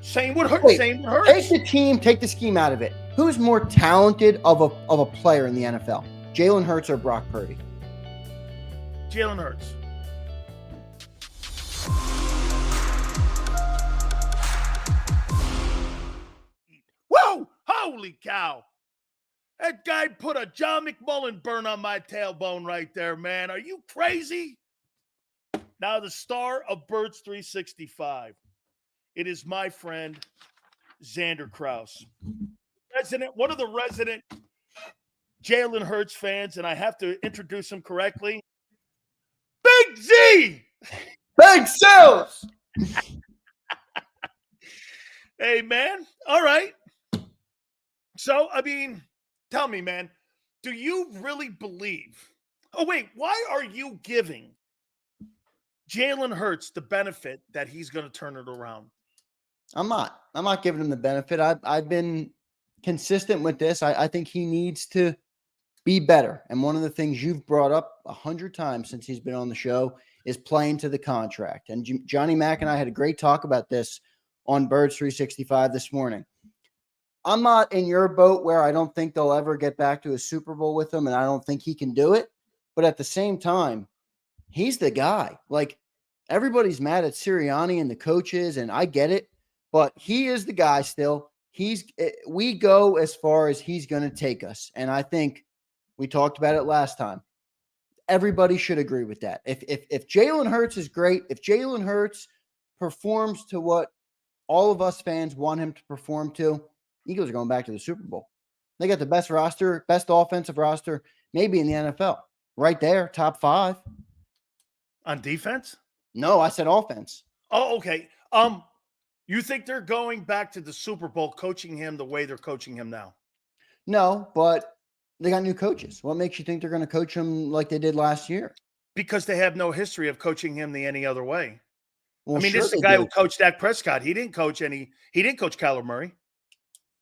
Same with her. Wait, same with her. take the team, take the scheme out of it. Who's more talented of a player in the NFL? Jalen Hurts or Brock Purdy? Jalen Hurts. Whoa! Holy cow! That guy put a John McMullen burn on my tailbone right there, man. Are you crazy? Now the star of Birds 365. It is my friend, Zander Krause. One of the resident Jalen Hurts fans, and I have to introduce him correctly. Big Z! Big Sales! Hey, man. All right. So, I mean, tell me, man, do you really believe? Oh, wait, why are you giving Jalen Hurts the benefit that he's going to turn it around? I'm not giving him the benefit. I've been consistent with this. I think he needs to be better. And one of the things you've brought up 100 times since he's been on the show is playing to the contract. And Johnny Mack and I had a great talk about this on Birds 365 this morning. I'm not in your boat where I don't think they'll ever get back to a Super Bowl with him, and I don't think he can do it. But at the same time, he's the guy. Like, everybody's mad at Sirianni and the coaches, and I get it, but he is the guy still. We go as far as he's going to take us, and I think we talked about it last time. Everybody should agree with that. If Jalen Hurts is great, if Jalen Hurts performs to what all of us fans want him to perform to, Eagles are going back to the Super Bowl. They got the best roster, best offensive roster, maybe in the NFL. Right there, top 5. On defense? No, I said offense. Oh, okay. You think they're going back to the Super Bowl coaching him the way they're coaching him now? No, but they got new coaches. What makes you think they're going to coach him like they did last year? Because they have no history of coaching him any other way. Well, I mean, sure, this is the guy who coached Dak Prescott. He didn't coach Kyler Murray.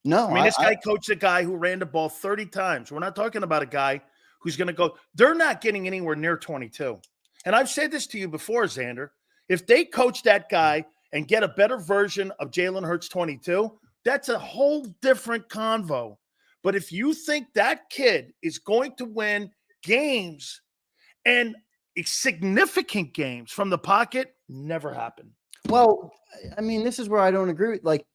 No. I mean, this guy coached a guy who ran the ball 30 times. We're not talking about a guy who's going to go. They're not getting anywhere near 22. And I've said this to you before, Zander. If they coach that guy and get a better version of Jalen Hurts 22, that's a whole different convo. But if you think that kid is going to win games and significant games from the pocket, never happened. Well, I mean, this is where I don't agree with. Like,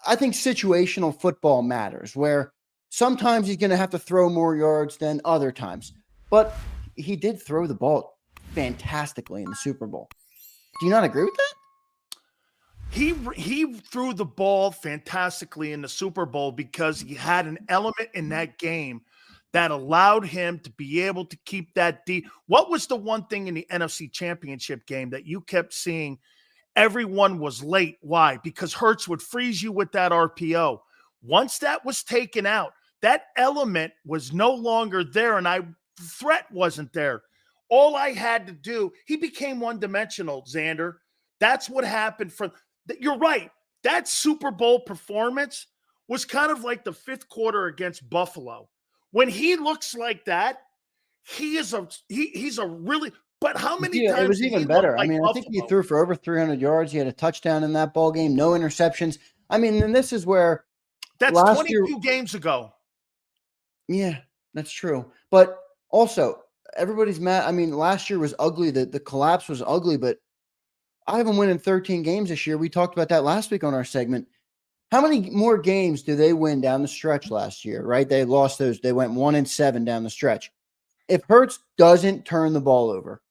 I think situational football matters, where sometimes he's going to have to throw more yards than other times. But he did throw the ball fantastically in the Super Bowl. Do you not agree with that? He threw the ball fantastically in the Super Bowl because he had an element in that game that allowed him to be able to keep that deep. What was the one thing in the NFC Championship game that you kept seeing? Everyone was late. Why? Because Hurts would freeze you with that RPO. Once that was taken out, that element was no longer there, and threat wasn't there. All I had to do, he became one-dimensional, Zander. That's what happened you're right. That Super Bowl performance was kind of like the 5th quarter against Buffalo. When he looks like that, he's a really. But how many times? It was even better. I mean, I think he threw for over 300 yards. He had a touchdown in that ball game, no interceptions. I mean, and this is where that's 22 games ago. Yeah, that's true. But also, everybody's mad. I mean, last year was ugly. The collapse was ugly, but I haven't won in 13 games this year. We talked about that last week on our segment. How many more games do they win down the stretch last year, right? They lost those. They went 1-7 down the stretch. If Hurts doesn't turn the ball over,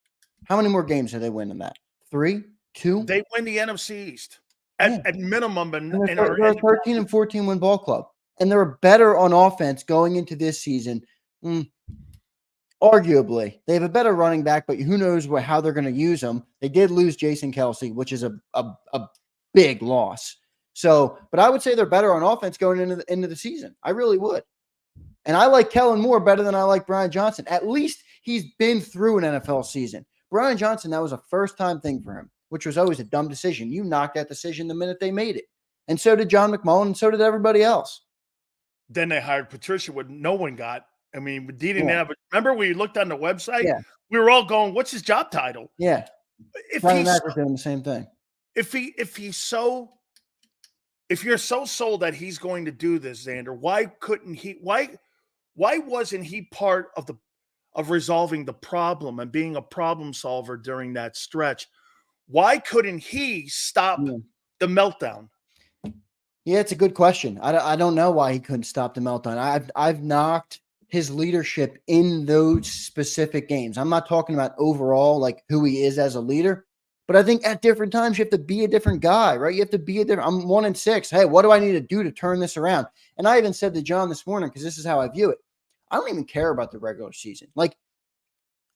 how many more games do they win in that? 3, 2? They win the NFC East at minimum. They're a 13 and 14 win ball club. And they're better on offense going into this season. Arguably. They have a better running back, but who knows how they're going to use them. They did lose Jason Kelce, which is a big loss. So, but I would say they're better on offense going into the season. I really would. And I like Kellen Moore better than I like Brian Johnson. At least he's been through an NFL season. Brian Johnson, that was a first-time thing for him, which was always a dumb decision. You knocked that decision the minute they made it. And so did John McMullen, and so did everybody else. Then they hired Patricia, what no one got. I mean, we didn't have it. Remember we looked on the website? Yeah. We were all going, what's his job title? Yeah. If Brian Mack was doing the same thing. If he's so if you're so sold that he's going to do this, Xander, why couldn't he? Why wasn't he part of resolving the problem and being a problem solver during that stretch? Why couldn't he stop the meltdown? Yeah, it's a good question. I don't know why he couldn't stop the meltdown. I've knocked his leadership in those specific games. I'm not talking about overall, like who he is as a leader, but I think at different times you have to be a different guy, right? You have to be a different. I'm 1-6. Hey, what do I need to do to turn this around? And I even said to John this morning, because this is how I view it. I don't even care about the regular season. Like,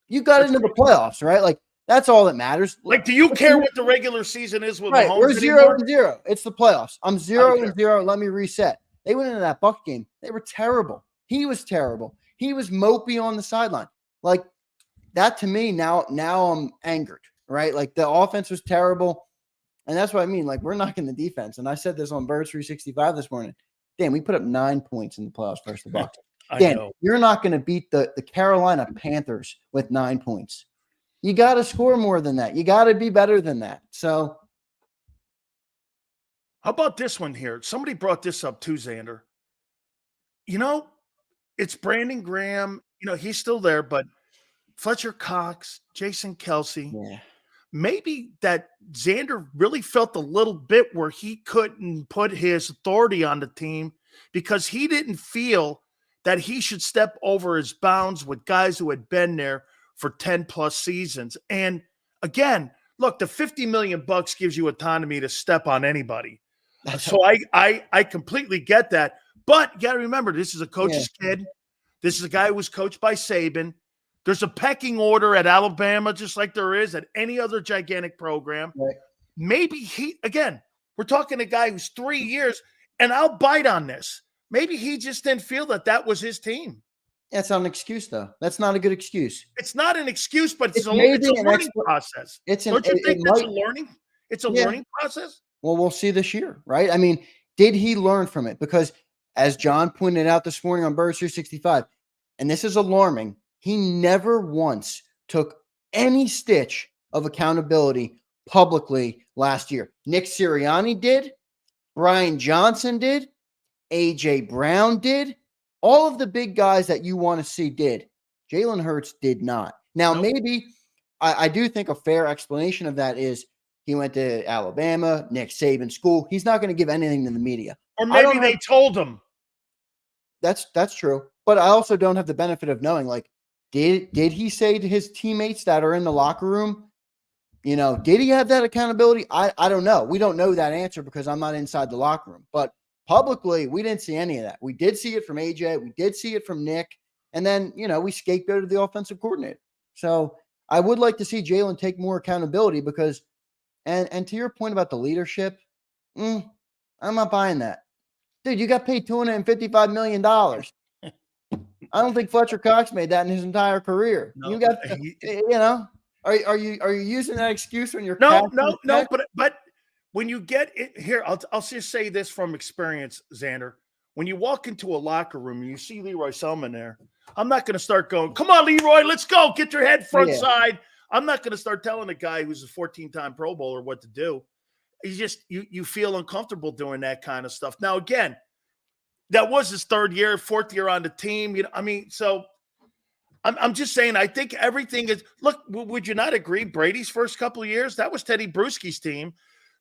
you got into the playoffs, right? Like, that's all that matters. Like, do you care what the regular season is with Mahomes We're anymore? 0-0. It's the playoffs. I'm 0-0. Let me reset. They went into that Buck game. They were terrible. He was terrible. He was mopey on the sideline. Like, that to me, now I'm angered, right? Like, the offense was terrible. And that's what I mean. Like, we're knocking the defense. And I said this on Birds 365 this morning. Dan, we put up 9 points in the playoffs versus the Bucs. Dan, you're not going to beat the Carolina Panthers with 9 points. You got to score more than that. You got to be better than that. So, how about this one here? Somebody brought this up too, Xander. You know, it's Brandon Graham. You know, he's still there, but Fletcher Cox, Jason Kelsey. yeah. Maybe that Xander really felt a little bit where he couldn't put his authority on the team because he didn't feel that he should step over his bounds with guys who had been there for 10 plus seasons. And again, look, the $50 million gives you autonomy to step on anybody. So I completely get that. But you got to remember, this is a coach's kid. This is a guy who was coached by Saban. There's a pecking order at Alabama, just like there is at any other gigantic program. Right. Maybe we're talking a guy who's 3 years, and I'll bite on this. Maybe he just didn't feel that was his team. That's not an excuse, though. That's not a good excuse. It's not an excuse, but it's a learning process. Don't you think that's a learning? It's a learning process. Well, we'll see this year, right? I mean, did he learn from it? Because as John pointed out this morning on Birds 365, and this is alarming, he never once took any stitch of accountability publicly last year. Nick Sirianni did. Brian Johnson did. A.J. Brown did. All of the big guys that you want to see did. Jalen Hurts did not. Now, maybe I do think a fair explanation of that is he went to Alabama, Nick Saban school. He's not going to give anything to the media. Or maybe they told him. That's true. But I also don't have the benefit of knowing, like, did he say to his teammates that are in the locker room, you know, did he have that accountability? I don't know. We don't know that answer because I'm not inside the locker room. But publicly, we didn't see any of that. We did see it from AJ. We did see it from Nick. And then, you know, we scapegoated the offensive coordinator. So I would like to see Jalen take more accountability because, and to your point about the leadership, I'm not buying that. Dude, you got paid $255 million. I don't think Fletcher Cox made that in his entire career. No, you got, you know, are you using that excuse when you're no, but when you get it here, I'll just say this from experience, Xander. When you walk into a locker room and you see Leroy Selman there, I'm not going to start going, come on, Leroy, let's go. Get your head front side. I'm not going to start telling a guy who's a 14-time Pro Bowler what to do. You just, you feel uncomfortable doing that kind of stuff. Now, again, that was his 3rd year, 4th year on the team. You know, I mean, so I'm just saying, I think everything is, look, would you not agree? Brady's first couple of years, that was Teddy Bruschi's team.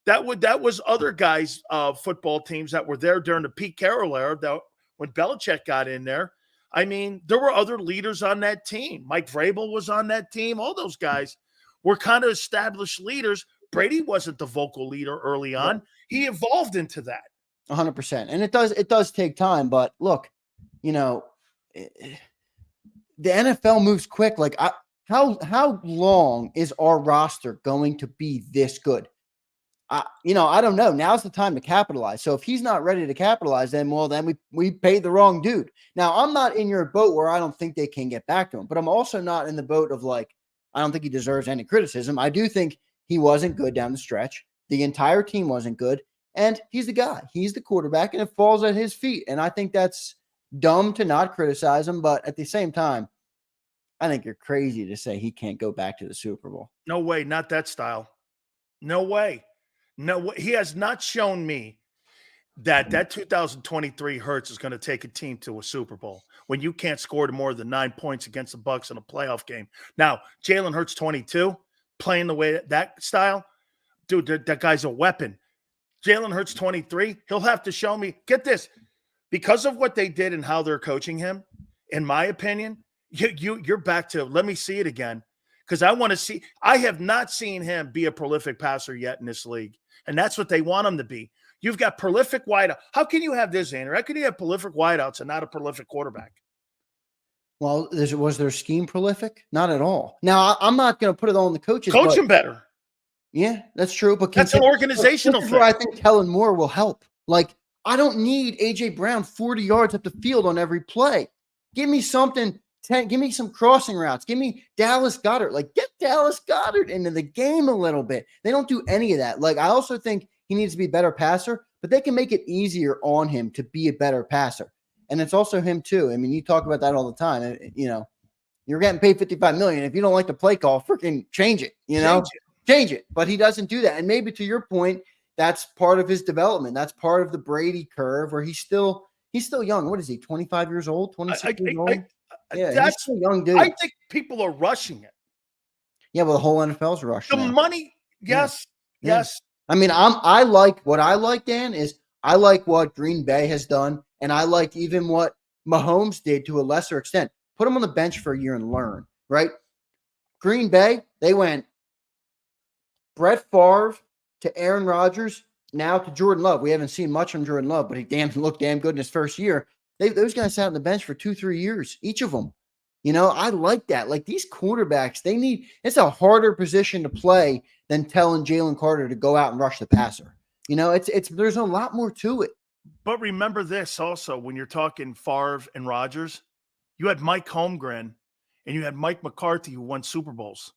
That was other guys' football teams that were there during the Pete Carroll era, when Belichick got in there. I mean, there were other leaders on that team. Mike Vrabel was on that team. All those guys were kind of established leaders. Brady wasn't the vocal leader early on. He evolved into that. 100%. And it does take time. But look, you know, the NFL moves quick. Like, how long is our roster going to be this good? You know, I don't know. Now's the time to capitalize. So if he's not ready to capitalize, then we paid the wrong dude. Now, I'm not in your boat where I don't think they can get back to him, but I'm also not in the boat of like, I don't think he deserves any criticism. I do think he wasn't good down the stretch. The entire team wasn't good. And he's the guy. He's the quarterback, and it falls at his feet. And I think that's dumb to not criticize him. But at the same time, I think you're crazy to say he can't go back to the Super Bowl. No way. Not that style. No way. No way. He has not shown me. that 2023 Hurts is going to take a team to a Super Bowl when you can't score to more than 9 points against the Bucks in a playoff game. Now, Jalen Hurts 22, playing the way that style, dude, that guy's a weapon. Jalen Hurts 23, he'll have to show me. Get this, because of what they did and how they're coaching him. In my opinion, you're back to let me see it again, because I want to see. I have not seen him be a prolific passer yet in this league, and that's what they want him to be. You've got prolific wideout. How can you have this, Zander? How can you have prolific wideouts and not a prolific quarterback? Well, was their scheme prolific? Not at all. Now, I'm not going to put it all on the coaches. Coach him better. Yeah, that's true. But that's an organizational thing. I think Kellen Moore will help. Like, I don't need A.J. Brown 40 yards up the field on every play. Give me something. Give me some crossing routes. Give me Dallas Goedert. Like, get Dallas Goedert into the game a little bit. They don't do any of that. Like, I also think he needs to be a better passer, but they can make it easier on him to be a better passer. And it's also him too. I mean, you talk about that all the time. You know, you're getting paid $55 million. If you don't like the play call, freaking change it, change it. But he doesn't do that. And maybe to your point, that's part of his development. That's part of the Brady curve where he's still young. What is he? 25 years old, 26 years old? Yeah, he's still a young dude. I think people are rushing it. Yeah, well, the whole NFL's rushing the money. Yes. Yeah. Yes. I mean, I like what I like, Dan, is I like what Green Bay has done, and I like even what Mahomes did to a lesser extent. Put him on the bench for a year and learn, right? Green Bay, they went Brett Favre to Aaron Rodgers, now to Jordan Love. We haven't seen much from Jordan Love, but he looked damn good in his first year. Those guys sat on the bench for 2-3 years, each of them. You know, I like that. Like, these quarterbacks, it's a harder position to play than telling Jalen Carter to go out and rush the passer. You know, there's a lot more to it. But remember this also, when you're talking Favre and Rodgers, you had Mike Holmgren and you had Mike McCarthy, who won Super Bowls.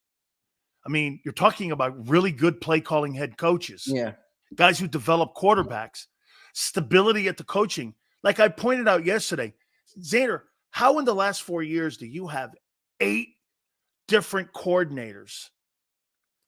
I mean, you're talking about really good play calling head coaches. Yeah. Guys who develop quarterbacks, stability at the coaching. Like I pointed out yesterday, Zander, how in the last 4 years do you have 8 different coordinators?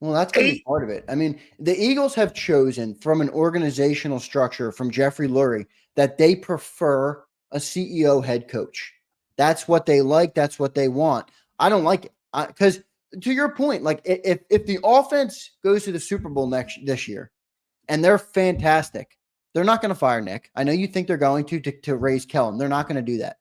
Well, that's going to be part of it. I mean, the Eagles have chosen from an organizational structure from Jeffrey Lurie that they prefer a CEO head coach. That's what they like. That's what they want. I don't like it because to your point, like if the offense goes to the Super Bowl this year and they're fantastic, they're not going to fire Nick. I know you think they're going to raise Kellen. They're not going to do that.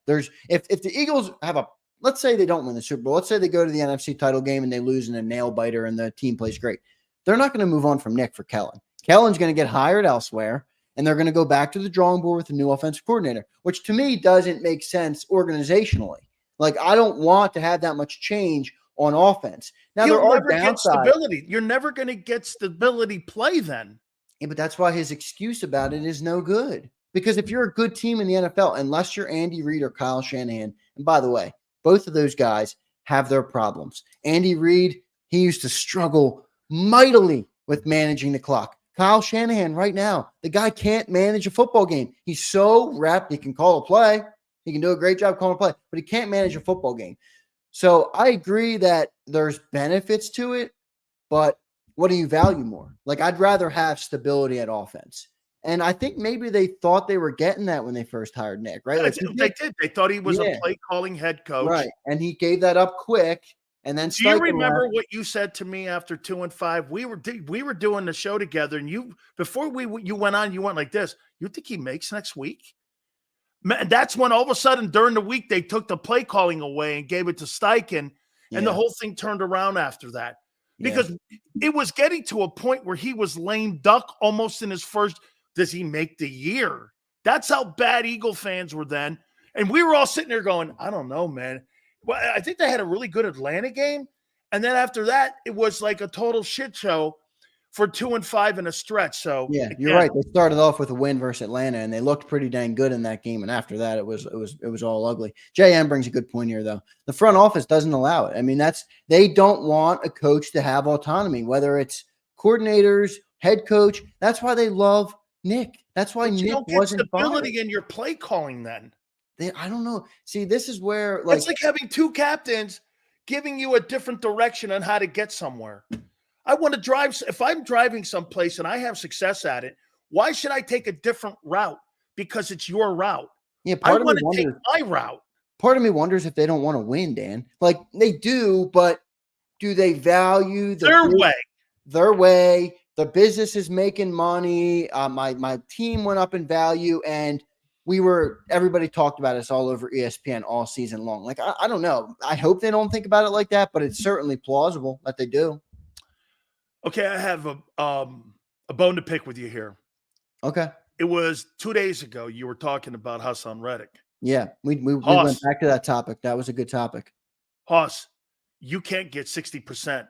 If the Eagles have let's say they don't win the Super Bowl. Let's say they go to the NFC title game and they lose in a nail biter and the team plays great. They're not going to move on from Nick for Kellen. Kellen's going to get hired elsewhere, and they're going to go back to the drawing board with a new offensive coordinator, which to me doesn't make sense organizationally. Like, I don't want to have that much change on offense. Now, there are downsides. Stability. You're never going to get stability play then. Yeah, but that's why his excuse about it is no good. Because if you're a good team in the NFL, unless you're Andy Reid or Kyle Shanahan, and by the way, both of those guys have their problems. Andy Reid, he used to struggle mightily with managing the clock. Kyle Shanahan right now, the guy can't manage a football game. He's so wrapped. He can call a play. He can do a great job calling a play, but he can't manage a football game. So I agree that there's benefits to it, but what do you value more? Like, I'd rather have stability at offense. And I think maybe they thought they were getting that when they first hired Nick, right? Like, they did. They thought he was a play-calling head coach. Right, and he gave that up quick. And then do you remember what you said to me after 2-5? We were doing the show together, and you went on, you went like this. You think he makes next week? Man, that's when all of a sudden during the week they took the play calling away and gave it to Steichen, and the whole thing turned around after that because it was getting to a point where he was lame duck almost in his first. Does he make the year? That's how bad Eagle fans were then. And we were all sitting there going, I don't know, man. Well, I think they had a really good Atlanta game. And then after that, it was like a total shit show for 2-5 in a stretch. So yeah, you're right. They started off with a win versus Atlanta, and they looked pretty dang good in that game. And after that, it was all ugly. JM brings a good point here, though. The front office doesn't allow it. I mean, they don't want a coach to have autonomy, whether it's coordinators, head coach. That's why they love Nick. That's why Nick wasn't stability in your play calling then. I don't know. See, this is where it's like having 2 captains giving you a different direction on how to get somewhere. I want to drive. If I'm driving someplace and I have success at it, why should I take a different route because it's your route. Yeah, I want to take my route. Part of me wonders if they don't want to win, Dan. Like they do, but do they value Their way? Their way. The business is making money. My team went up in value, and everybody talked about us all over ESPN all season long. Like I don't know. I hope they don't think about it like that, but it's certainly plausible that they do. Okay, I have a bone to pick with you here. Okay. It was 2 days ago. You were talking about Hassan Reddick. Yeah, we went back to that topic. That was a good topic. Hoss, you can't get 60%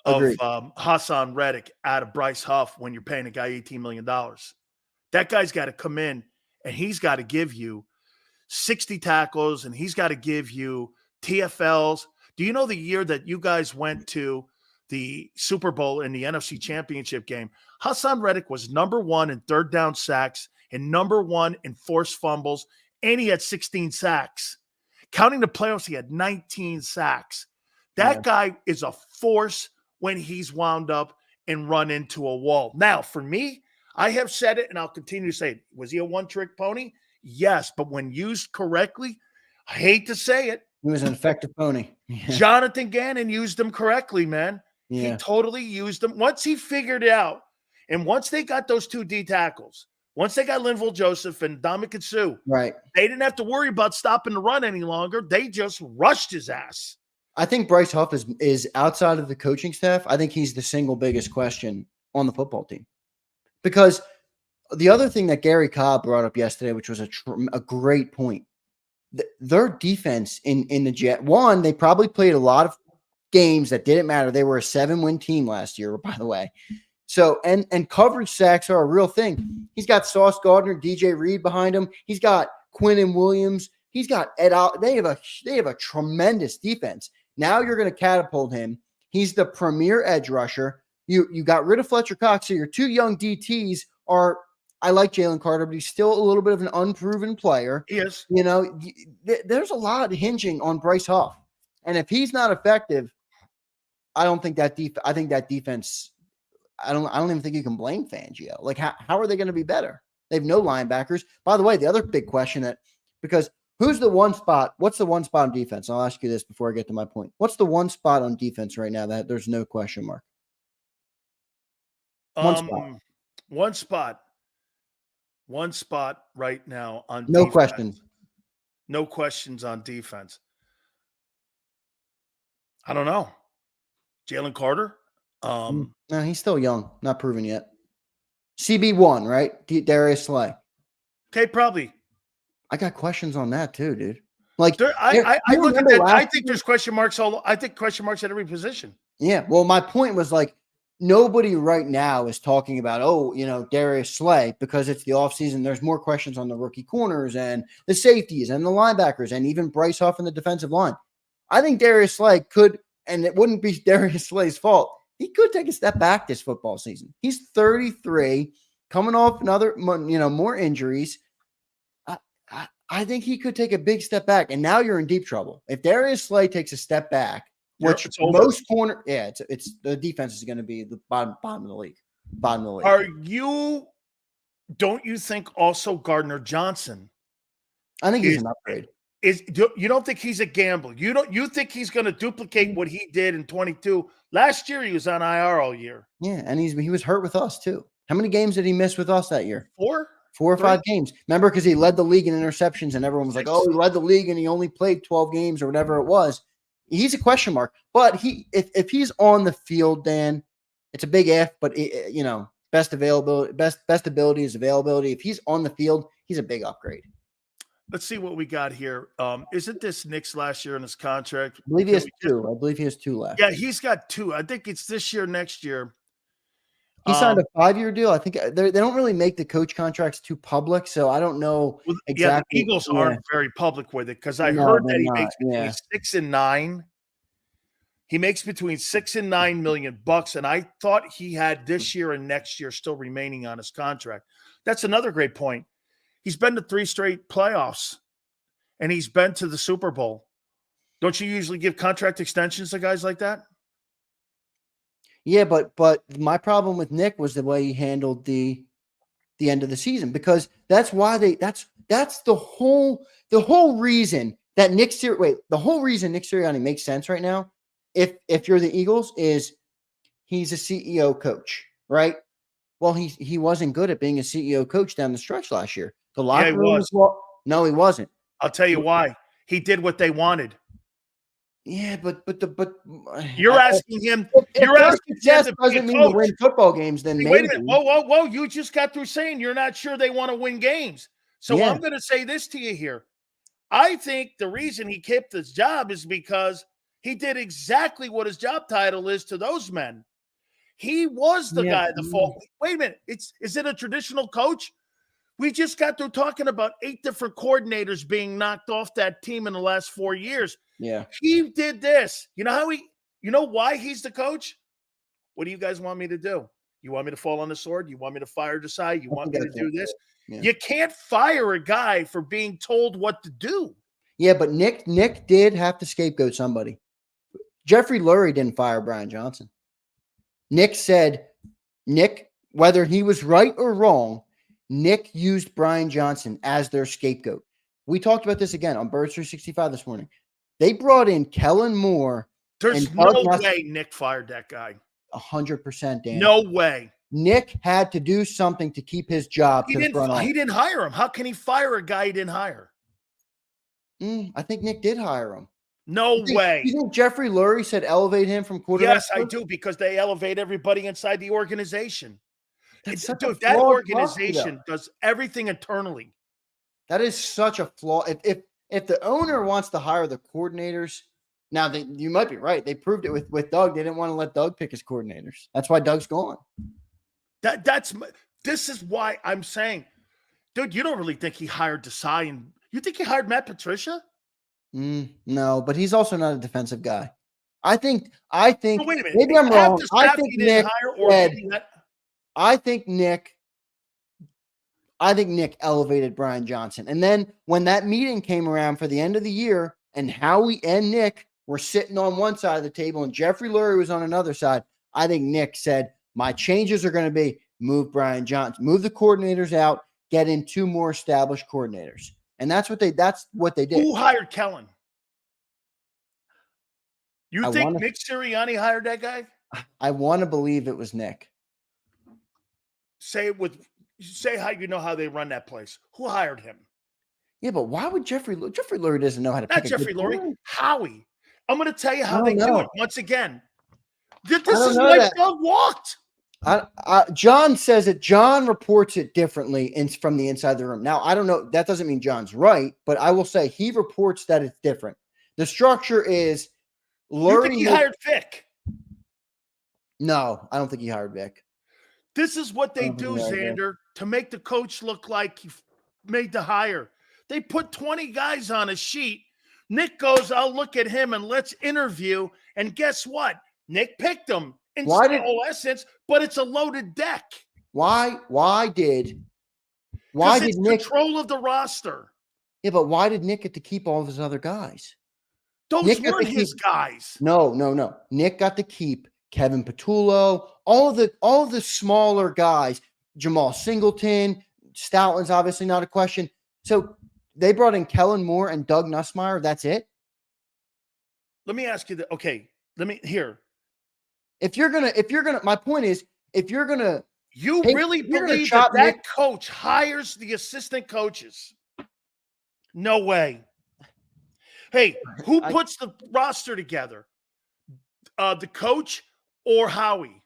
of Hassan Reddick out of Bryce Huff when you're paying a guy $18 million. That guy's got to come in and he's got to give you 60 tackles and he's got to give you TFLs. Do you know the year that you guys went to the Super Bowl in the NFC Championship game? Hassan Reddick was number 1 in third down sacks and number 1 in forced fumbles, and he had 16 sacks. Counting the playoffs, he had 19 sacks. That guy is a force when he's wound up and run into a wall. Now, for me, I have said it, and I'll continue to say it. Was he a one-trick pony? Yes, but when used correctly, I hate to say it. He was an effective pony. Jonathan Gannon used him correctly, man. Yeah. He totally used them. Once he figured it out, and once they got those 2 D tackles, once they got Linval Joseph and Dominican Sue, right, they didn't have to worry about stopping the run any longer. They just rushed his ass. I think Bryce Huff is outside of the coaching staff. I think he's the single biggest question on the football team. Because the other thing that Gary Cobb brought up yesterday, which was a great point, their defense in the Jet, one, they probably played a lot of games that didn't matter. They were a 7-win team last year, by the way. So, and coverage sacks are a real thing. He's got Sauce Gardner, DJ Reed behind him. He's got Quinnen Williams. He's got Ed Out. They have a tremendous defense. Now you're going to catapult him. He's the premier edge rusher. You got rid of Fletcher Cox, so your 2 young DTs are. I like Jalen Carter, but he's still a little bit of an unproven player. He is. You know, there's a lot hinging on Bryce Huff, and if he's not effective, I don't think that I think that defense. I don't even think you can blame Fangio. Like, how are they going to be better? They have no linebackers. By the way, the other big question because who's the one spot? What's the one spot on defense? I'll ask you this before I get to my point. What's the one spot on defense right now that there's no question mark? One spot right now on no defense. questions. No questions on defense. I don't know. Jalen Carter? No, he's still young, not proven yet. CB1, right? Darius Slay. Okay, probably. I got questions on that too, dude. Like, I look at that. I think there's question marks. I think question marks at every position. Yeah. Well, my point was like, nobody right now is talking about, Darius Slay, because it's the offseason. There's more questions on the rookie corners and the safeties and the linebackers and even Bryce Huff in the defensive line. I think Darius Slay could, and it wouldn't be Darius Slay's fault, he could take a step back this football season. He's 33, coming off more injuries. I think he could take a big step back, and now you're in deep trouble. If Darius Slay takes a step back, which most corner, it's the defense is going to be the bottom of the league. Bottom of the league. Don't you think also Gardner Johnson? I think he's an upgrade. You don't think he's a gamble? You think he's going to duplicate what he did in 22? Last year he was on IR all year. Yeah, and he was hurt with us too. How many games did he miss with us that year? 4 or 5 games. Remember, because he led the league in interceptions, and everyone was like, "Oh, he led the league, and he only played 12 games or whatever it was." He's a question mark, but if he's on the field, Dan, it's a big if. But best availability, best ability is availability. If he's on the field, he's a big upgrade. Let's see what we got here. Isn't this Nick's last year in his contract? I believe he has 2. I believe he has 2 left. Yeah, he's got 2. I think it's this year, next year. He signed a 5-year deal. I think they don't really make the coach contracts too public, so I don't know exactly. Yeah, the Eagles aren't very public with it because I heard that he makes between 6 and 9. He makes between $6 and $9 million bucks, and I thought he had this year and next year still remaining on his contract. That's another great point. He's been to 3 straight playoffs, and he's been to the Super Bowl. Don't you usually give contract extensions to guys like that? Yeah, but my problem with Nick was the way he handled the the end of the season, because that's why that's the whole reason that the whole reason Nick Sirianni makes sense right now, if you're the Eagles, is he's a CEO coach, right? Well, he wasn't good at being a CEO coach down the stretch last year. The locker room no, he wasn't. I'll tell you why. He did what they wanted. Yeah, but you're asking him. You're asking him to doesn't mean to win football games. Then maybe. Wait a minute. Whoa! You just got through saying you're not sure they want to win games. So I'm going to say this to you here. I think the reason he kept his job is because he did exactly what his job title is to those men. He was the guy. Wait a minute. Is it a traditional coach? We just got through talking about 8 different coordinators being knocked off that team in the last 4 years. Yeah. He did this. You know why he's the coach? What do you guys want me to do? You want me to fall on the sword? You want me to fire Desai? You want me to do this? Yeah. You can't fire a guy for being told what to do. Yeah, but Nick did have to scapegoat somebody. Jeffrey Lurie didn't fire Brian Johnson. Nick said, whether he was right or wrong, Nick used Brian Johnson as their scapegoat. We talked about this again on Birds 365 this morning. They brought in Kellen Moore. There's no way Nick fired that guy. 100%, Dan. No way. Nick had to do something to keep his job. He didn't hire him. How can he fire a guy he didn't hire? I think Nick did hire him. No way. You think Jeffrey Lurie said elevate him from quarterback? Yes, I do, because they elevate everybody inside the organization. Dude, that organization does everything internally. That is such a flaw. If the owner wants to hire the coordinators, now you might be right. They proved it with Doug. They didn't want to let Doug pick his coordinators. That's why Doug's gone. This is why I'm saying, dude, you don't really think he hired Desai, and you think he hired Matt Patricia? No, but he's also not a defensive guy. I think. Wait a minute. Maybe I'm wrong. I think Nick elevated Brian Johnson. And then when that meeting came around for the end of the year, and Howie and Nick were sitting on one side of the table and Jeffrey Lurie was on another side, I think Nick said, my changes are going to be move Brian Johnson, move the coordinators out, get in 2 more established coordinators. And that's what they did. Who hired Kellen? You think Nick Sirianni hired that guy? I want to believe it was Nick. Say how you know how they run that place. Who hired him? Yeah, but why would Jeffrey Lurie doesn't know how to pick Jeffrey Lurie, Howie. I'm going to tell you how they do it. Once again, this is why Doug walked. John says it. John reports it differently from the inside the room. Now, I don't know. That doesn't mean John's right, but I will say he reports that it's different. The structure is Lurie. You think he hired Vic? No, I don't think he hired Vic. This is what they do, Zander, to make the coach look like he made the hire. They put 20 guys on a sheet. Nick goes, I'll look at him and let's interview. And guess what? Nick picked him in whole essence, but it's a loaded deck. Why did Nick control of the roster? Yeah, but why did Nick get to keep all of his other guys? Those weren't his guys. No. Nick got to keep Kevin Patullo, all of the smaller guys, Jamal Singleton, Stoutland's obviously not a question. So they brought in Kellen Moore and Doug Nussmeier. That's it. Let me ask you that. Okay, If you're gonna, my point is, you really believe that coach hires the assistant coaches? No way. Hey, who puts the roster together? The coach or Howie?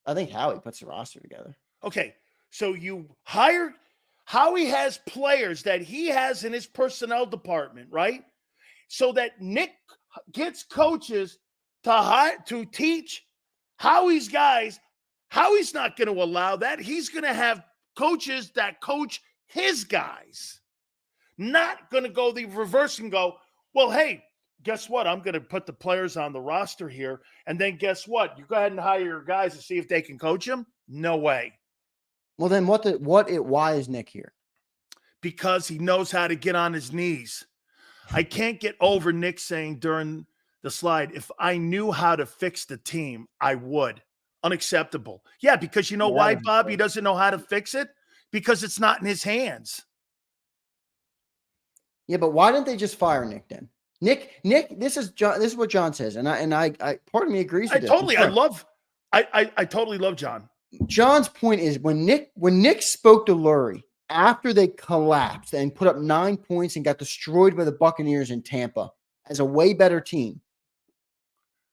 I think Howie puts the roster together. Okay, so you hire Howie has players that he has in his personnel department, right? So that Nick gets coaches to teach Howie's guys. Howie's not going to allow that. He's going to have coaches that coach his guys. Not going to go the reverse and go, well, hey, guess what? I'm going to put the players on the roster here. And then guess what? You go ahead and hire your guys to see if they can coach them. No way. Well, then why is Nick here? Because he knows how to get on his knees. I can't get over Nick saying during the slide, if I knew how to fix the team, I would. Unacceptable. Yeah, because you know Yeah, why, that was Bob? He crazy. doesn't know how to fix it because it's not in his hands. Yeah, but why didn't they just fire Nick then? Nick, this is what John says, and I part of me agrees I with this. totally, I Sure. love, I totally love John. John's point is when Nick spoke to Lurie after they collapsed and put up 9 points and got destroyed by the Buccaneers in Tampa as a way better team,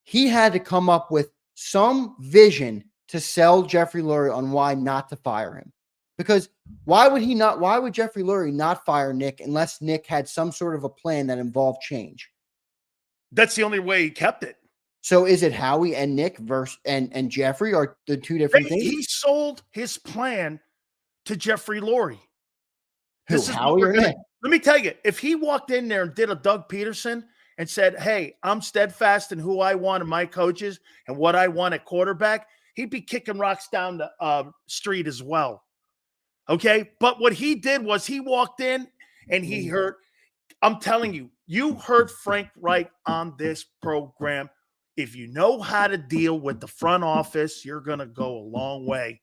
he had to come up with some vision to sell Jeffrey Lurie on why not to fire him. Because why would Jeffrey Lurie not fire Nick unless Nick had some sort of a plan that involved change? That's the only way he kept it. So is it Howie and Nick versus and Jeffrey are the two different things? He sold his plan to Jeffrey Lurie. Who, Howie or Nick? Let me tell you, if he walked in there and did a Doug Peterson and said, hey, I'm steadfast in who I want and my coaches and what I want at quarterback, he'd be kicking rocks down the street as well. Okay? But what he did was he walked in and he heard, I'm telling you, you heard Frank Reich on this program. If you know how to deal with the front office, you're going to go a long way.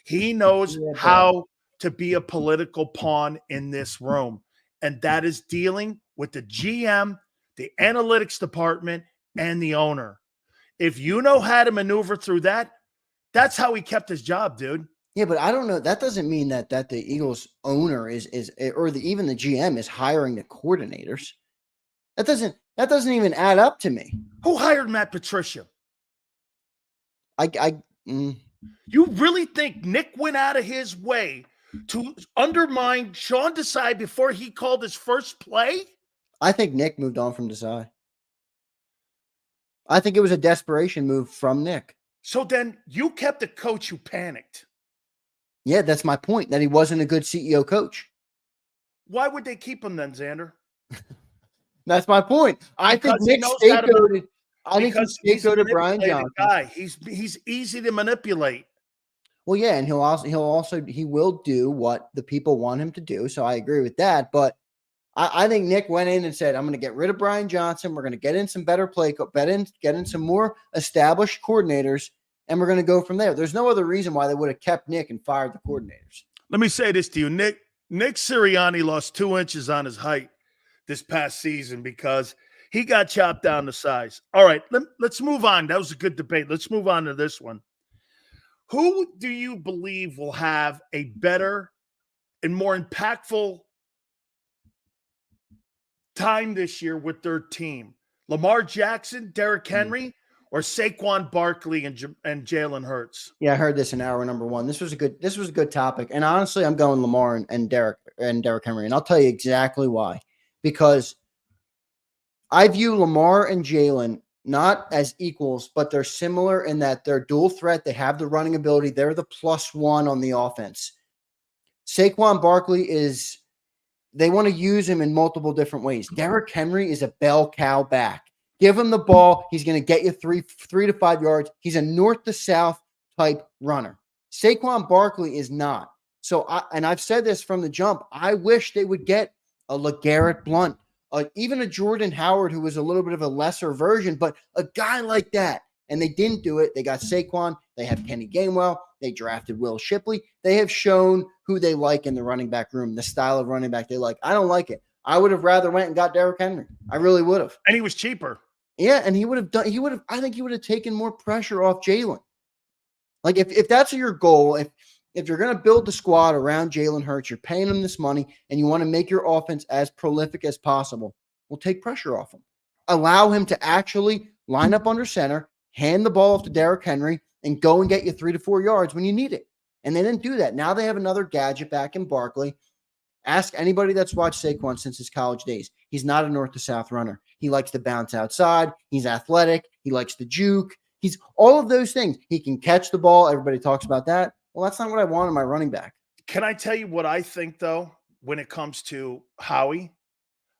He knows how to be a political pawn in this room, and that is dealing with the GM, the analytics department, and the owner. If you know how to maneuver through that, that's how he kept his job, dude. Yeah, but I don't know. That doesn't mean that the Eagles owner is or even the GM is hiring the coordinators. That doesn't even add up to me. Who hired Matt Patricia? You really think Nick went out of his way to undermine Sean Desai before he called his first play? I think Nick moved on from Desai. I think it was a desperation move from Nick. So then you kept a coach who panicked. Yeah, that's my point, that he wasn't a good CEO coach. Why would they keep him then, Zander? That's my point. I think Nick scapegoated. I think he scapegoated Brian Johnson. Guy. He's easy to manipulate. Well, yeah, and he will do what the people want him to do. So I agree with that. But I think Nick went in and said, I'm going to get rid of Brian Johnson. We're going to get in some better get in some more established coordinators, and we're going to go from there. There's no other reason why they would have kept Nick and fired the coordinators. Let me say this to you. Nick Sirianni lost 2 inches on his height this past season because he got chopped down to size. All right, let's move on. That was a good debate. Let's move on to this one. Who do you believe will have a better and more impactful time this year with their team? Lamar Jackson, Derrick Henry, or Saquon Barkley and Jalen Hurts? Yeah, I heard this in hour number 1. This was a good topic. And honestly, I'm going Lamar and Derrick Henry. And I'll tell you exactly why. Because I view Lamar and Jalen not as equals, but they're similar in that they're dual threat. They have the running ability. They're the +1 on the offense. Saquon Barkley they want to use him in multiple different ways. Derrick Henry is a bell cow back. Give him the ball. He's going to get you 3 to 5 yards. He's a north to south type runner. Saquon Barkley is not. So, I've said this from the jump. I wish they would get a LeGarrette Blount, even a Jordan Howard, who was a little bit of a lesser version, but a guy like that. And they didn't do it. They got Saquon. They have Kenny Gainwell. They drafted Will Shipley. They have shown who they like in the running back room, the style of running back they like. I don't like it. I would have rather went and got Derrick Henry. I really would have. And he was cheaper. Yeah, and I think he would have taken more pressure off Jalen. Like if that's your goal, if you're going to build the squad around Jalen Hurts, you're paying him this money, and you want to make your offense as prolific as possible, well, take pressure off him. Allow him to actually line up under center, hand the ball off to Derrick Henry, and go and get you 3 to 4 yards when you need it. And they didn't do that. Now they have another gadget back in Barkley. Ask anybody that's watched Saquon since his college days. He's not a north to south runner. He likes to bounce outside. He's athletic. He likes to juke. He's all of those things. He can catch the ball. Everybody talks about that. Well, that's not what I want in my running back. Can I tell you what I think, though, when it comes to Howie?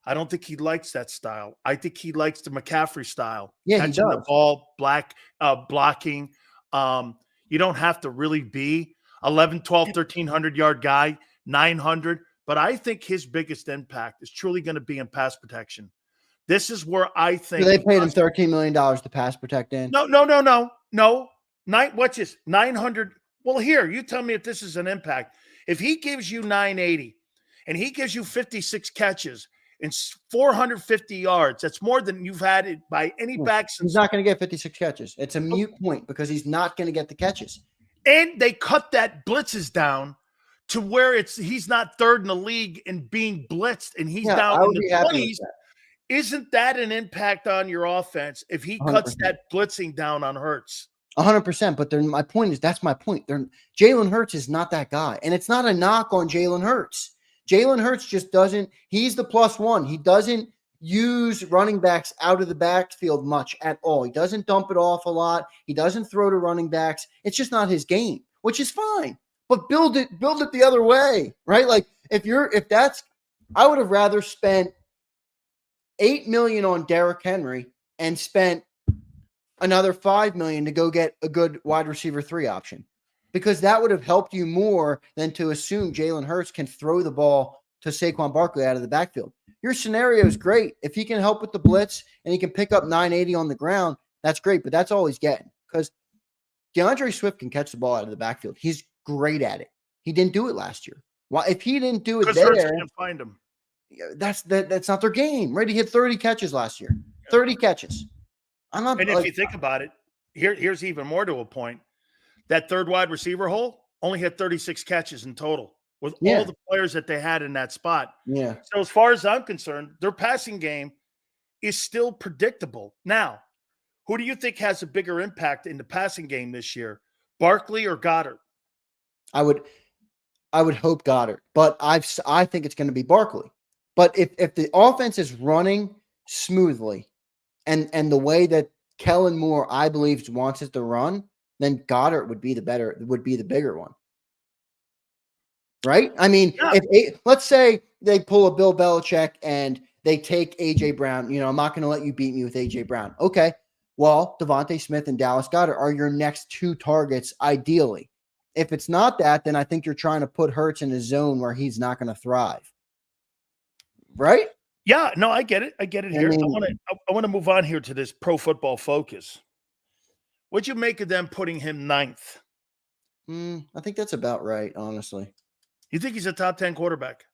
I don't think he likes that style. I think he likes the McCaffrey style. Yeah, catching he does. The ball, blocking. You don't have to really be 11, 12, 1,300-yard guy, 900. But I think his biggest impact is truly going to be in pass protection. This is where I think they paid him $13 million to pass protect in. No. What's this? 900. Well, here, you tell me if this is an impact. If he gives you 980 and he gives you 56 catches and 450 yards, that's more than you've had it by any back since. He's not going to get 56 catches. It's a mute point because he's not going to get the catches. And they cut that blitzes down to where he's not third in the league and being blitzed, and he's down in the 20s. Isn't that an impact on your offense if he 100%. Cuts that blitzing down on Hurts? 100%. But my point is, that's my point. Jalen Hurts is not that guy. And it's not a knock on Jalen Hurts. Jalen Hurts just doesn't – he's the +1. He doesn't use running backs out of the backfield much at all. He doesn't dump it off a lot. He doesn't throw to running backs. It's just not his game, which is fine. But build it the other way, right? Like I would have rather spent $8 million on Derrick Henry and spent another $5 million to go get a good wide receiver 3 option, because that would have helped you more than to assume Jalen Hurts can throw the ball to Saquon Barkley out of the backfield. Your scenario is great. If he can help with the blitz and he can pick up 980 on the ground, that's great, but that's all he's getting, because DeAndre Swift can catch the ball out of the backfield. He's great at it. He didn't do it last year. Well, if he didn't do it there, Hurts can't find him. That's not their game, right? He had 30 catches last year. 30 catches. And if you think about it, here's even more to a point. That third wide receiver hole only had 36 catches in total with all the players that they had in that spot. Yeah. So as far as I'm concerned, their passing game is still predictable. Now, who do you think has a bigger impact in the passing game this year, Barkley or Goddard? I would hope Goddard, but I think it's going to be Barkley. But if the offense is running smoothly and the way that Kellen Moore, I believe, wants it to run, then Goddard would be the bigger one. Right? I mean, let's say they pull a Bill Belichick and they take A.J. Brown. I'm not going to let you beat me with A.J. Brown. Okay. Well, Devontae Smith and Dallas Goedert are your next 2 targets, ideally. If it's not that, then I think you're trying to put Hurts in a zone where he's not going to thrive. Right? Yeah, no, I get it. Here. I want to move on here to this Pro Football Focus. What'd you make of them putting him 9th? I think that's about right, honestly. You think he's a top 10 quarterback?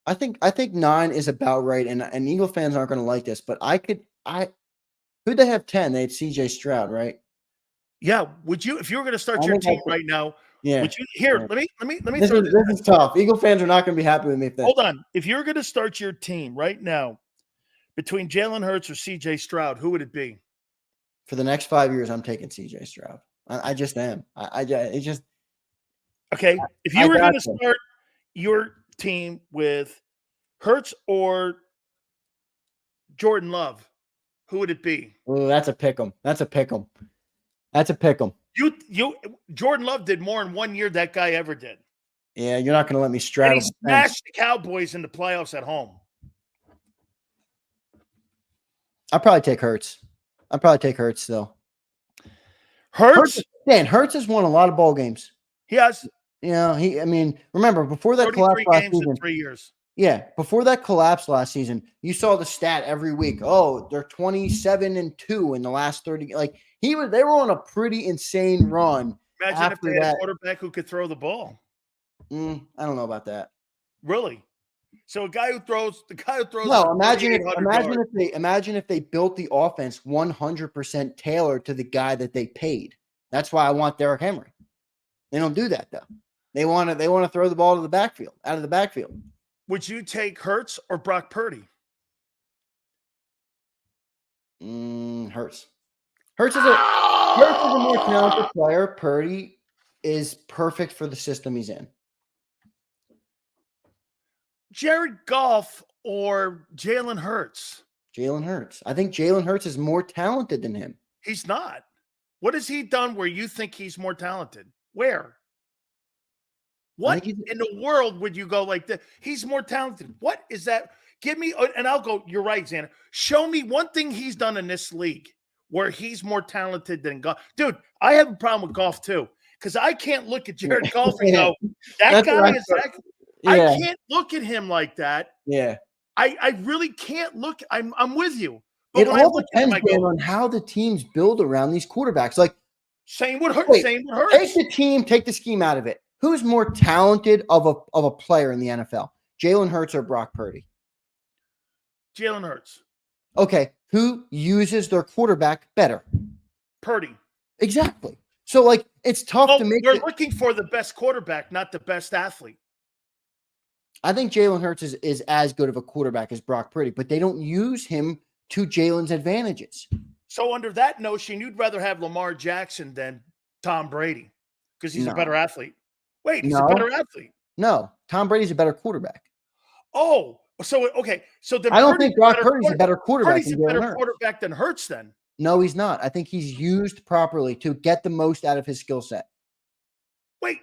I think 9 is about right, and Eagle fans aren't going to like this, but who'd they have 10? They had CJ Stroud, right? Yeah. Would you, if you were going to start your team right now? Yeah. Would you, here, let me this is tough. Eagle fans are not going to be happy with me. Hold on. If you're going to start your team right now between Jalen Hurts or CJ Stroud, who would it be? For the next 5 years, I'm taking CJ Stroud. I just am. Okay. If you were going to start your team with Hurts or Jordan Love, who would it be? Oh, that's a pick 'em. Jordan Love did more in 1 year that guy ever did. Yeah, you're not going to let me straddle. And he smashed the Cowboys in the playoffs at home. I'll probably take Hurts. Still. Hurts has won a lot of ball games. He has. Remember before that collapse last season, in 3 years. Yeah, before that collapse last season, you saw the stat every week. Oh, they're 27-2 in the last 30. Like they were on a pretty insane run. Imagine if they had a quarterback who could throw the ball. I don't know about that. Really? So a guy who throws. No, imagine if they built the offense 100% tailored to the guy that they paid. That's why I want Derrick Henry. They don't do that though. They want to throw the ball to the backfield, out of the backfield. Would you take Hurts or Brock Purdy? Hurts. Hurts is a more talented player. Purdy is perfect for the system he's in. Jared Goff or Jalen Hurts? Jalen Hurts. I think Jalen Hurts is more talented than him. He's not. What has he done where you think he's more talented? Where? What in the world would you go like that? He's more talented. What is that? Give me, and I'll go, you're right, Zander. Show me one thing he's done in this league where he's more talented than Goff. Dude, I have a problem with Goff too, because I can't look at Jared Goff and go, that guy is that. I can't look at him like that. Yeah. I really can't look. I'm with you. But it all depends on how the teams build around these quarterbacks. Like Same with Hurts. Wait, Same with Hurts. take the team, take the scheme out of it. Who's more talented of a player in the NFL? Jalen Hurts or Brock Purdy? Jalen Hurts. Okay, who uses their quarterback better? Purdy. Exactly. So, like, it's tough to make. We're looking for the best quarterback, not the best athlete. I think Jalen Hurts is as good of a quarterback as Brock Purdy, but they don't use him to Jalen's advantages. So, under that notion, you'd rather have Lamar Jackson than Tom Brady because he's a better athlete. Wait, he's a better athlete. No, Tom Brady's a better quarterback. Oh, so okay. So I don't think Brock Purdy's a better quarterback. Purdy's a better quarterback than Hurts then. No, he's not. I think he's used properly to get the most out of his skill set. Wait,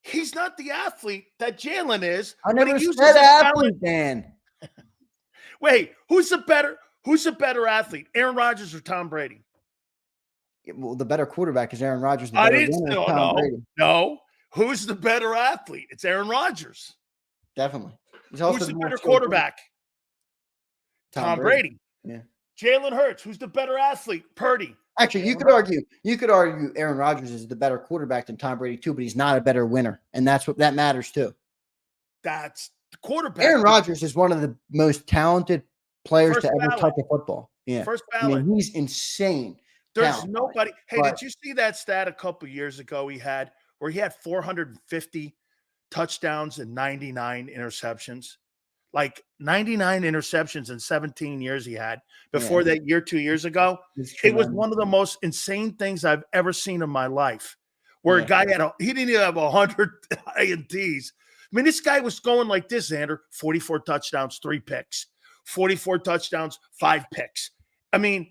he's not the athlete that Jalen is. I never said athlete, Dan. Wait, who's the better athlete, Aaron Rodgers or Tom Brady? Well, the better quarterback is Aaron Rodgers. I didn't know. No. Who's the better athlete? It's Aaron Rodgers. Definitely. Who's the better quarterback? Tom Brady. Yeah. Jalen Hurts. Who's the better athlete? Purdy. Actually, you could argue Aaron Rodgers is the better quarterback than Tom Brady too, but he's not a better winner, and that matters too. That's the quarterback. Aaron Rodgers is one of the most talented players to ever touch a football. Yeah, first ballot. I mean, he's insane. There's nobody. Hey, did you see that stat a couple years ago? He had 450 touchdowns and 99 interceptions. Like 99 interceptions in 17 years he had before that year, 2 years ago. It was one of the most insane things I've ever seen in my life. Where a guy he didn't even have 100 INTs. I mean, this guy was going like this, Zander: 44 touchdowns, 3 picks, 44 touchdowns, 5 picks. I mean,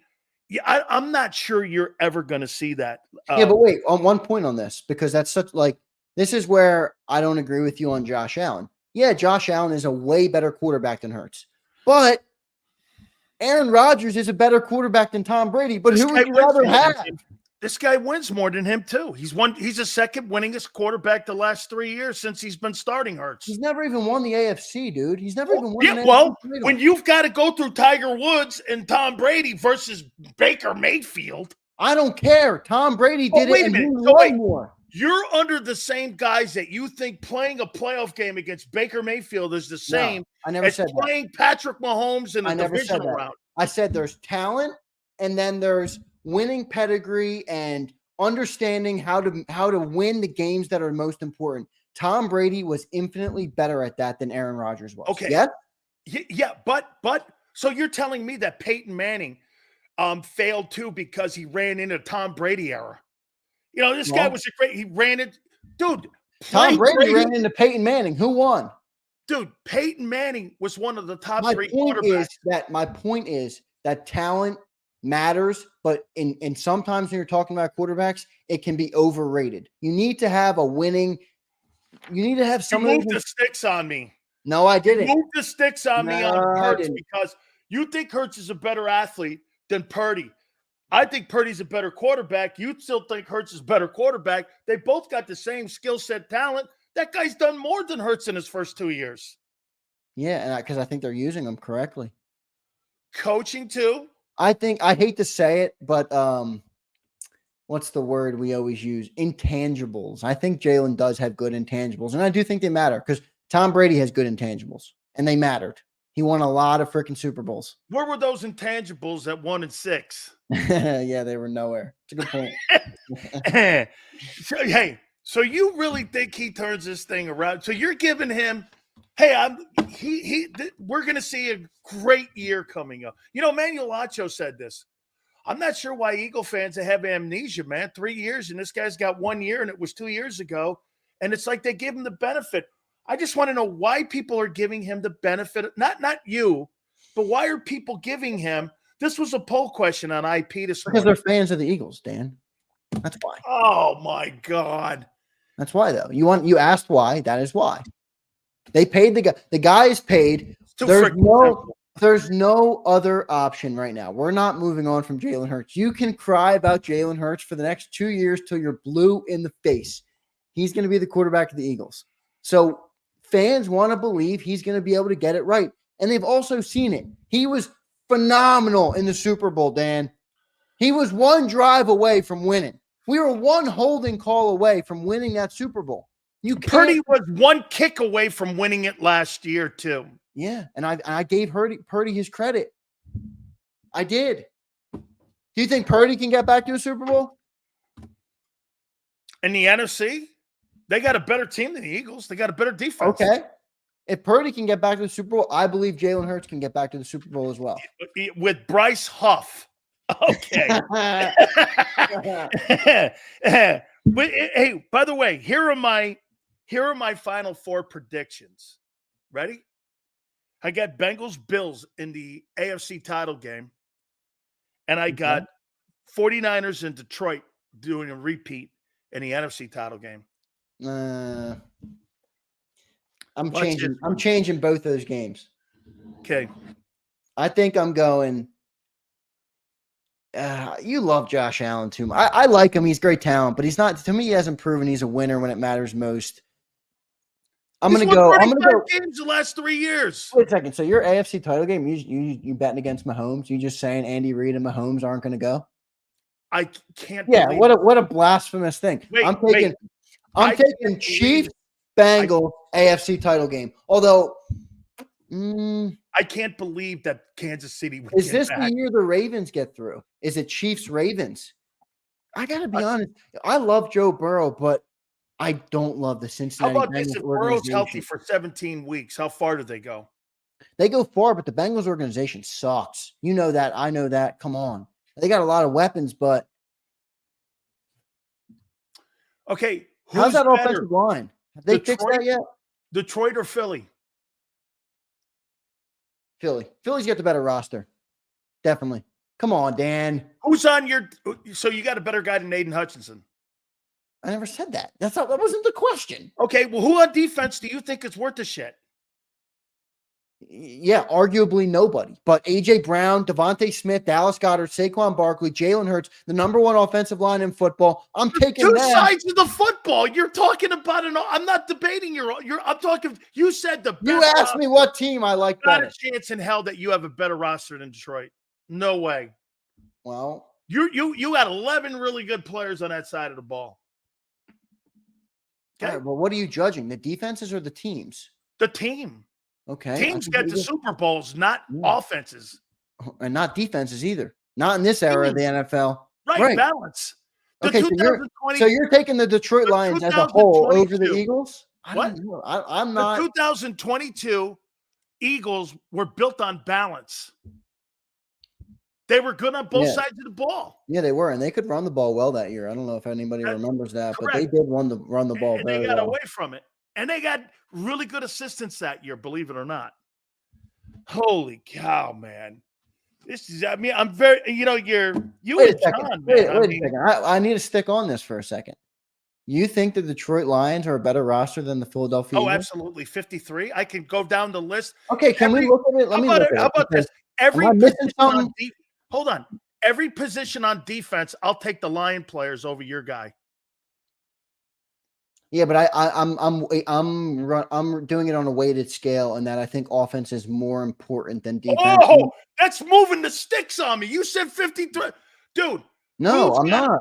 yeah, I'm not sure you're ever going to see that. But wait, on one point on this, because that's this is where I don't agree with you on Josh Allen. Yeah, Josh Allen is a way better quarterback than Hurts, but Aaron Rodgers is a better quarterback than Tom Brady. But who would you rather have? This guy wins more than him too. He's the second winningest quarterback the last 3 years since he's been starting Hurts. He's never even won the AFC, dude. He's never even won. Yeah, well, when you've got to go through Tiger Woods and Tom Brady versus Baker Mayfield, I don't care. Tom Brady did it, and he won more. You're under the same guys that you think playing a playoff game against Baker Mayfield is the same as playing Patrick Mahomes in a divisional round. I said there's talent, and then there's winning pedigree and understanding how to win the games that are most important. Tom Brady was infinitely better at that than Aaron Rodgers was. Okay. Yeah? Yeah, but so you're telling me that Peyton Manning failed too because he ran into Tom Brady era. You know, this guy was he ran it. Dude, Tom Brady ran into Peyton Manning. Who won? Dude, Peyton Manning was one of the top 3 quarterbacks. My point is that talent matters, but in sometimes when you're talking about quarterbacks, it can be overrated. You need to have a winning. You need to have someone. You moved the sticks on me. No, I didn't. You moved the sticks on me on Hurts because you think Hurts is a better athlete than Purdy. I think Purdy's a better quarterback. You still think Hurts is a better quarterback. They both got the same skill set, talent. That guy's done more than Hurts in his first 2 years. Yeah, and because I think they're using him correctly. Coaching too. I hate to say it, but what's the word we always use? Intangibles. I think Jalen does have good intangibles, and I do think they matter because Tom Brady has good intangibles, and they mattered. He won a lot of freaking Super Bowls. Where were those intangibles at 1 and 6? Yeah, they were nowhere. It's a good point. So you really think he turns this thing around? So you're giving him, we're going to see a great year coming up. You know, Manuel Lacho said this. I'm not sure why Eagle fans have amnesia, man. 3 years, and this guy's got 1 year, and it was 2 years ago. And it's like they give him the benefit. I just want to know why people are giving him the benefit. Not you, but why are people giving him? This was a poll question on IP this morning. Because they're fans of the Eagles, Dan. That's why. Oh my God. That's why, though. You asked why. That is why. They paid the guy. The guy is paid. There's no other option right now. We're not moving on from Jalen Hurts. You can cry about Jalen Hurts for the next 2 years till you're blue in the face. He's going to be the quarterback of the Eagles. So fans want to believe he's going to be able to get it right. And they've also seen it. He was phenomenal in the Super Bowl, Dan. He was one drive away from winning. We were one holding call away from winning that Super Bowl. Purdy was one kick away from winning it last year, too. Yeah, and I gave Purdy his credit. I did. Do you think Purdy can get back to a Super Bowl? In the NFC, they got a better team than the Eagles. They got a better defense. Okay. If Purdy can get back to the Super Bowl, I believe Jalen Hurts can get back to the Super Bowl as well. With Bryce Huff. Okay. But hey, by the way, here are my final four predictions. Ready? I got Bengals Bills in the AFC title game. And I got 49ers in Detroit doing a repeat in the NFC title game. I'm changing both those games. Okay. I think I'm going. You love Josh Allen too much. I like him. He's great talent, but he's not. To me, he hasn't proven he's a winner when it matters most. I'm going to go games the last 3 years. Wait a second. So your AFC title game, you betting against Mahomes? You just saying Andy Reid and Mahomes aren't going to go? I can't. Yeah. What a blasphemous thing. I'm taking Chiefs Bengals AFC title game. Although. I can't believe that Kansas City would is this the year the Ravens get through? Is it Chiefs Ravens? I gotta be honest. I love Joe Burrow, but I don't love the Cincinnati Bengals. How about this? If Burrow's healthy for 17 weeks, how far do they go? They go far, but the Bengals organization sucks. You know that. I know that. Come on. They got a lot of weapons, but okay. How's that offensive line? Have they fixed that yet? Detroit or Philly? Philly. Philly's got the better roster. Definitely. Come on, Dan. Who's on your – so you got a better guy than Aiden Hutchinson? I never said that. That wasn't the question. Okay, well, who on defense do you think is worth the shit? Yeah, arguably nobody. But A.J. Brown, Devontae Smith, Dallas Goedert, Saquon Barkley, Jalen Hurts, the number one offensive line in football. I'm taking two sides of the football. You're talking about I'm not debating I'm talking. You said the best. You asked me what team I like better. Not a chance in hell that you have a better roster than Detroit. No way. Well, you had 11 really good players on that side of the ball. Okay. All right, well, what are you judging? The defenses or the teams? The team. Okay. Teams get to Super Bowls, not offenses. And not defenses either. Not in this era of the NFL. Right. Balance. Okay, so you're taking the Detroit Lions as a whole over the Eagles? I'm not. The 2022 Eagles were built on balance. They were good on both sides of the ball. Yeah, they were, and they could run the ball well that year. I don't know if anybody remembers that, but they did run the ball very well. They got away from it. And they got really good assistants that year, believe it or not. Holy cow, man. I'm very, Wait a second. Wait a second. I need to stick on this for a second. You think the Detroit Lions are a better roster than the Philadelphia Eagles? Absolutely. 53. I can go down the list. Okay, can we look at it? How about this? Hold on. Every position on defense, I'll take the Lion players over your guy. Yeah, but I'm doing it on a weighted scale, and that I think offense is more important than defense. Oh, that's moving the sticks on me. You said 53, dude. No, I'm not.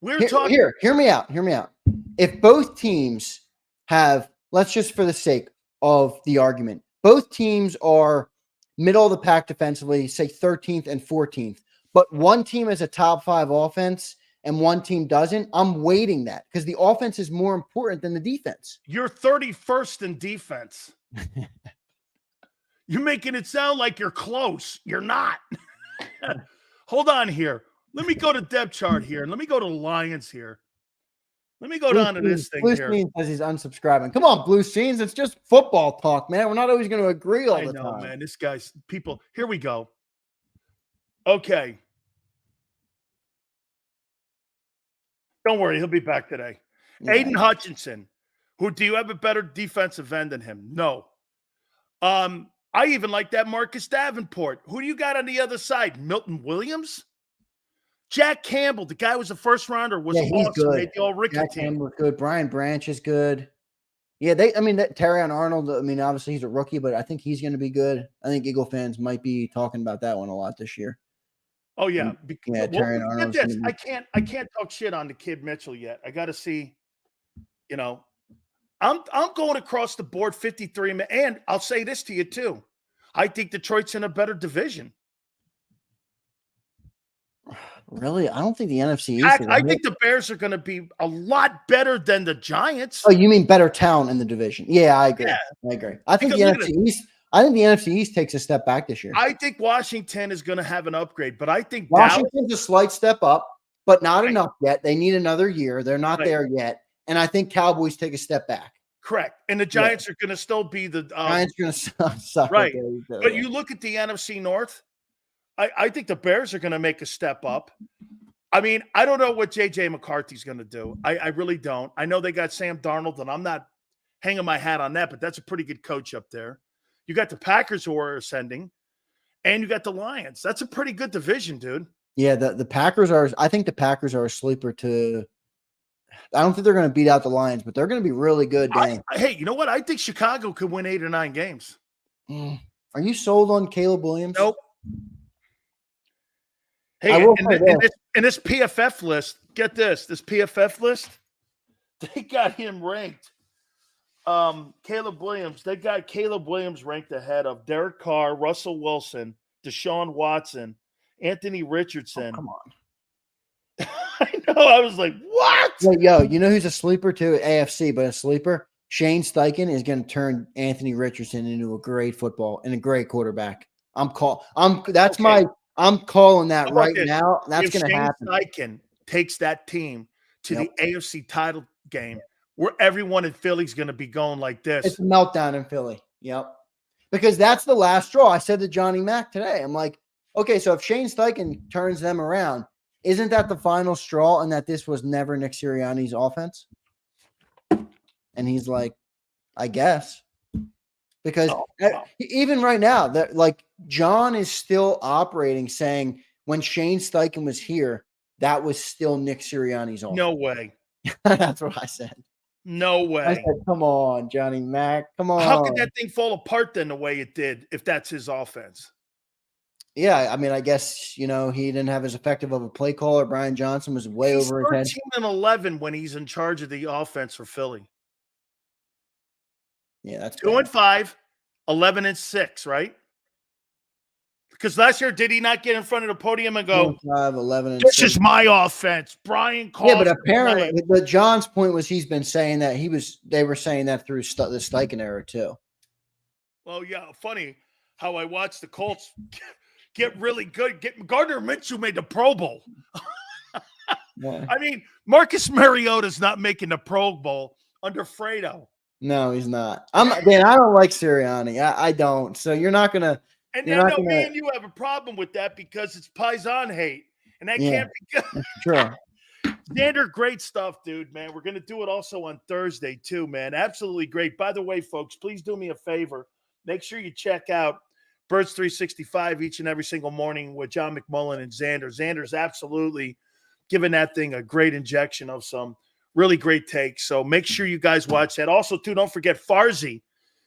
We're talking. Hear me out. Hear me out. If both teams have, let's just for the sake of the argument, both teams are middle of the pack defensively, say 13th and 14th, but one team has a top 5 offense and one team doesn't, I'm weighting that because the offense is more important than the defense. You're 31st in defense. You're making it sound like you're close. You're not. Hold on here. Let me go to depth chart here. Let me go to Lions here. Let me go down to this thing here. Blue Scenes says he's unsubscribing. Come on, Blue Scenes. It's just football talk, man. We're not always going to agree all the time. I know, man. This guy's people. Here we go. Okay. Don't worry. He'll be back today. Yeah. Aiden Hutchinson. Do you have a better defensive end than him? No. I even like that Marcus Davenport. Who do you got on the other side? Milton Williams? Jack Campbell, the guy was a first rounder, was awesome. Good. Made the all-Ricky team. Campbell was good. Brian Branch is good. Yeah, Terrion Arnold, obviously he's a rookie, but I think he's going to be good. I think Eagle fans might be talking about that one a lot this year. Oh yeah, Yeah, Terry Arnold's get this. gonna I can't talk shit on the kid Mitchell yet. I got to see. You know, I'm going across the board 53, and I'll say this to you too. I think Detroit's in a better division. Really? I don't think the NFC East. I think the Bears are going to be a lot better than the Giants. Oh, you mean better talent in the division? Yeah, I agree. Yeah. I agree. I think Because the NFC East. I think the NFC East takes a step back this year. I think Washington is going to have an upgrade, but I think Washington's a slight step up, but not Right. enough yet. They need another year. They're not Right. there yet, and I think Cowboys take a step back. Correct. And the Giants are going to still be the Giants are going to suck. right. There you go. But you look at the NFC North, I think the Bears are going to make a step up. I mean, I don't know what J.J. McCarthy's going to do. I really don't. I know they got Sam Darnold, and I'm not hanging my hat on that, but that's a pretty good coach up there. You got the Packers who are ascending, and you got the Lions. That's a pretty good division, dude. Yeah, the Packers are. I think the Packers are a sleeper to. I don't think they're going to beat out the Lions, but they're going to be really good. Hey, you know what? I think Chicago could win 8 or 9 games. Are you sold on Caleb Williams? Nope. Hey, in this PFF list, get this PFF list, they got him ranked. Caleb Williams, they got Caleb Williams ranked ahead of Derek Carr, Russell Wilson, Deshaun Watson, Anthony Richardson. Oh, come on. I know. I was like, what? Yo, you know who's a sleeper too? AFC, but a sleeper? Shane Steichen is going to turn Anthony Richardson into a great football and a great quarterback. I'm calling that right now. That's going to happen. Steichen takes that team to the AFC title game where everyone in Philly's going to be going like this. It's a meltdown in Philly. Yep. Because that's the last straw. I said to Johnny Mack today, I'm like, okay, so if Shane Steichen turns them around, isn't that the final straw and that this was never Nick Sirianni's offense? And he's like, I guess. Because even right now, that like John is still operating saying when Shane Steichen was here, that was still Nick Sirianni's offense. No way. That's what I said. No way. I said, come on, Johnny Mack. Come on. How could that thing fall apart then the way it did if that's his offense? Yeah, I mean, I guess, he didn't have as effective of a play caller. Brian Johnson was way over his head. 13-11 when he's in charge of the offense for Philly. Yeah, that's 2-5, 11-6, right? Because last year, did he not get in front of the podium and go, 5, 11, this is my offense, Brian Carr? Yeah, but apparently, but John's point was he's been saying that they were saying that through the Steichen era too. Well, yeah, funny how I watched the Colts get really good. Gardner Minshew made the Pro Bowl. Yeah. I mean, Marcus Mariota's not making the Pro Bowl under Fredo. No, he's not. I don't like Sirianni. I don't. So you're not gonna. And I know me and you have a problem with that because it's Paisan hate, and that can't be good. True. Zander, great stuff, dude, man. We're going to do it also on Thursday, too, man. Absolutely great. By the way, folks, please do me a favor. Make sure you check out Birds 365 each and every single morning with John McMullen and Zander. Zander's absolutely giving that thing a great injection of some really great takes. So make sure you guys watch that. Also, too, don't forget Farzi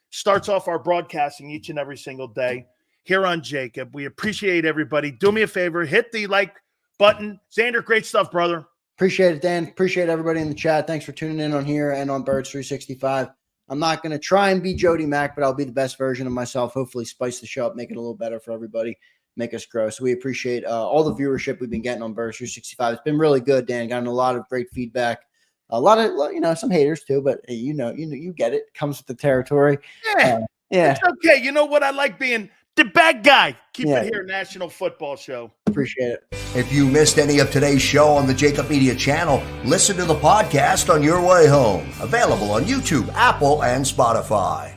starts off our broadcasting each and every single day here on JAKIB. We appreciate everybody. Do me a favor. Hit the like button. Zander, great stuff, brother. Appreciate it, Dan. Appreciate everybody in the chat. Thanks for tuning in on here and on Birds 365. I'm not going to try and be Jody Mack, but I'll be the best version of myself. Hopefully spice the show up, make it a little better for everybody, make us grow. So we appreciate all the viewership we've been getting on Birds 365. It's been really good, Dan. Gotten a lot of great feedback. A lot of, some haters too, but you get it. Comes with the territory. Yeah. It's okay. You know what? I like being the bad guy. Keep it here, National Football Show. Appreciate it. If you missed any of today's show on the JAKIB Media channel, listen to the podcast on your way home. Available on YouTube, Apple, and Spotify.